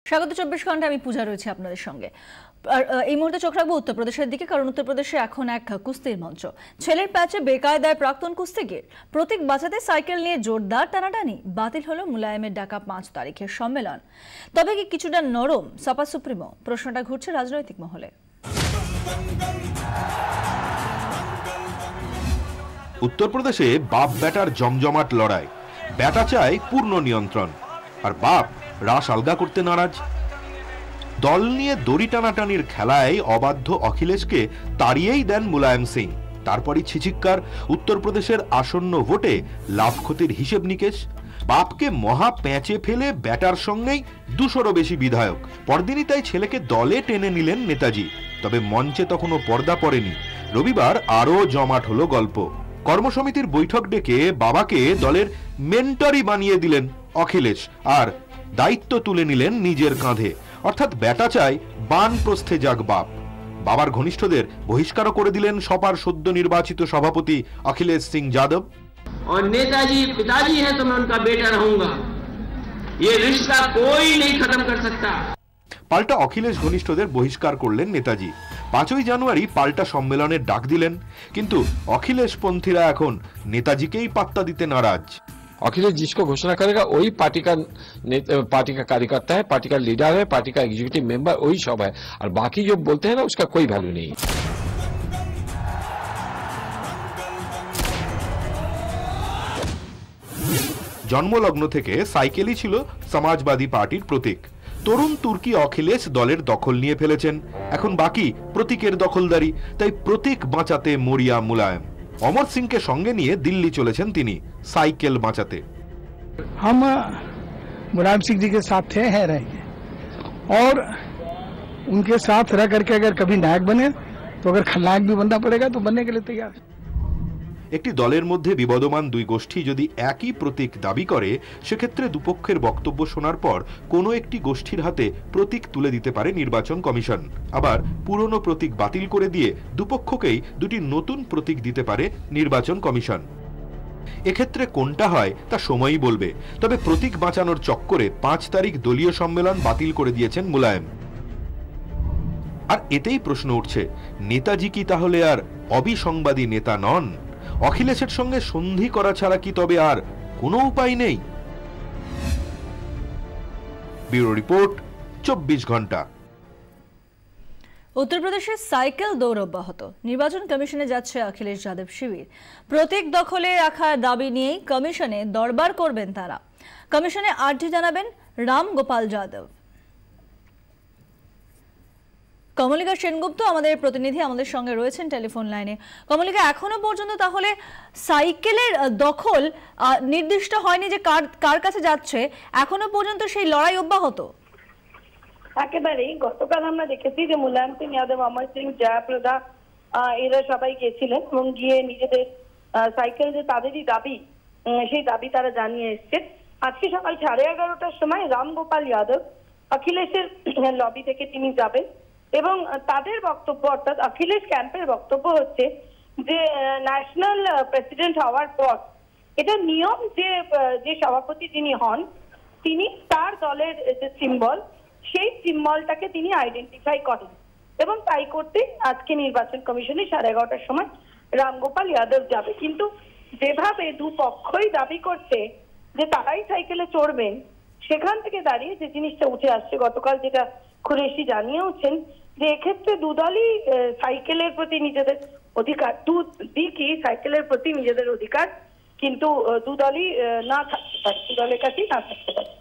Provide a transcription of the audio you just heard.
স্বাগত 24 ঘন্টা। আমি পূজা রয়েছে আপনাদের সঙ্গে। আর এই মুহূর্তে চোখ রাখবো উত্তরপ্রদেশের দিকে, কারণ উত্তরপ্রদেশে এখন এক কুস্তির মঞ্চ। ছেলের প্যাচে বেকায়দায় প্রাক্তন কুস্তিগির। প্রতীক বাঁচাতে সাইকেল নিয়ে জোরদার টানাটানি। বাতিল হলো মুলায়মের ডাকা 5 তারিখের সম্মেলন। তবে কি কিছুটা নরম সাপা সুপ্রিমো? প্রশ্নটা ঘুরছে রাজনৈতিক মহলে। উত্তরপ্রদেশে বাপ বেটার জমজমাট লড়াই। বেটা চায় পূর্ণ নিয়ন্ত্রণ, আর বাপ রাস আলগা করতে নারাজ। দল নিয়ে দড়ি টানাটানির খেলায় অবাধ্য অখিলেশকে তাড়িয়েই দেন মুলায়ম সিং। তারপরই ছিচিক্কার। উত্তরপ্রদেশের আসন্ন ভোটে লাভ ক্ষতির হিসেব নিকেশ। বাপকে মহা প্যাঁচে ফেলে ব্যাটার সঙ্গেই 200রও বেশি বিধায়ক। পরদিনই তাই ছেলেকে দলে টেনে নিলেন নেতাজি। তবে মঞ্চে তখনও পর্দা পড়েনি। রবিবার আরও জমাট হলো গল্প। কর্মসমিতির বৈঠক ডেকে বাবাকে দলের মেন্টরই বানিয়ে দিলেন অখিলেশ, আর দায়িত্ব তুলে নিলেন নিজের কাঁধে। অর্থাৎ বেটা চায় বানপ্রস্থে যাক বাপ। বাবার ঘনিষ্ঠদের বহিষ্কারও করে দিলেন সপার সদ্য নির্বাচিত সভাপতি अखिलेश सिंह यादव। और नेताजी पिताजी हैं तो मैं उनका बेटा रहूंगा, ये रिश्ता कोई नहीं खत्म कर सकता। পাল্টা অখিলেশ ঘনিষ্ঠদের বহিষ্কার করলেন নেতাজি। 5ই জানুয়ারি পাল্টা সম্মেলনের ডাক দিলেন, কিন্তু অখিলেশ পন্থীরা এখন নেতাজিকেই পাত্তা দিতে নারাজ। अखिलेश जिसको घोषणा करेगा वही पार्टी का कार्यकर्ता है, पार्टी का लीडर है, पार्टी का एग्जीक्यूटिव मेंबर वही सब है, और बाकी जो बोलते हैं ना उसका कोई वैल्यू नहीं है। জন্মলগ্ন থেকে সাইকেলই ছিল সমাজবাদী পার্টির প্রতীক। তরুণ তুর্কি অখিলেশ দলের দখল নিয়ে ফেলেছেন। এখন বাকি প্রতীকের দখলদারি। তাই প্রতীক বাঁচাতে মরিয়া মুলায়ম। অমর সিংকে সঙ্গে নিয়ে দিল্লি চলেছেন তিনি সাইকেল বাঁচাতে। हम मुलायम सिंह जी के साथ थे, हैं, रहेंगे, और उनके साथ रह करके अगर कभी नायक बने तो अगर खलनायक भी बनना पड़ेगा तो बनने के लिए तैयार। একটি দলের মধ্যে বিবদমান দুই গোষ্ঠী যদি একই প্রতীক দাবি করে, সেক্ষেত্রে দুপক্ষের বক্তব্য শোনার পর কোনো একটি গোষ্ঠীর হাতে প্রতীক তুলে দিতে পারে নির্বাচন কমিশন। আবার পুরনো প্রতীক বাতিল করে দিয়ে দুপক্ষকেই দুটি নতুন প্রতীক দিতে পারে নির্বাচন কমিশন। এক্ষেত্রে কোনটা হয় তা সময়ই বলবে। তবে প্রতীক বাঁচানোর চক্করে 5 তারিখ দলীয় সম্মেলন বাতিল করে দিয়েছেন মুলায়ম। আর এতেই প্রশ্ন উঠছে, নেতাজি কি তাহলে আর অবিসংবাদী নেতা নন? অখিলেশের সঙ্গে সন্ধি করা ছাড়া কি তবে আর কোনো উপায় নেই? ব্যুরো রিপোর্ট, 24 ঘন্টা। উত্তরপ্রদেশে সাইকেল দৌড় অব্যাহত। নির্বাচন কমিশনে যাচ্ছে অখিলেশ যাদব শিবির। প্রতীক দখলে রাখার দাবি নিয়েই কমিশনে দরবার করবেন তারা। কমিশনে আর্জি জানাবেন রাম গোপাল যাদব। কমলিকা সেনগুপ্ত আমাদের প্রতিনিধি আমাদের সঙ্গে রয়েছেন টেলিফোন লাইনে। কমলিকা, এখনো পর্যন্ত তাহলে সাইকেলের দখল নির্দিষ্ট হয়নি যে কার কাছে যাচ্ছে, এখনো পর্যন্ত সেই লড়াই অব্যাহত? একেবারেই। গতকাল আমরা দেখেছি যে মুলায়ম সিং যাদব, অমর সিং, জয়াপ্রদা এরা সবাই গেছিলেন এবং গিয়ে নিজেদের সাইকেল যে তাদেরই দাবি, সেই দাবি তারা জানিয়ে এসছে। আজকে সকাল 11:30টার সময় রাম গোপাল যাদব অখিলেশের লবি থেকে তিনি যাবেন এবং তাদের বক্তব্য, অর্থাৎ অখিলেশ ক্যাম্পের বক্তব্য হচ্ছে যে ন্যাশনাল প্রেসিডেন্ট হওয়ার পর এটা নিয়ম যে সভাপতি যিনি হন তিনি তার দলের যে সিম্বল, সেই সিম্বলটাকে তিনি আইডেন্টিফাই করেন এবং তাই করতে আজকে নির্বাচন কমিশনে 11:30টার সময় রামগোপাল যাদব যাবে। কিন্তু যেভাবে দুপক্ষই দাবি করছে যে তারাই সাইকেলে চড়বেন, সেখান থেকে দাঁড়িয়ে যে জিনিসটা উঠে আসছে, গতকাল যেটা কুরেশি জানিয়েওছেন যে এক্ষেত্রে দুদলই সাইকেলের প্রতি নিজেদের অধিকার, দুদিকই সাইকেলের প্রতি নিজেদের অধিকার, কিন্তু দুদলই না থাকতে পারে, দুদলের কাছেই না থাকতে পারে।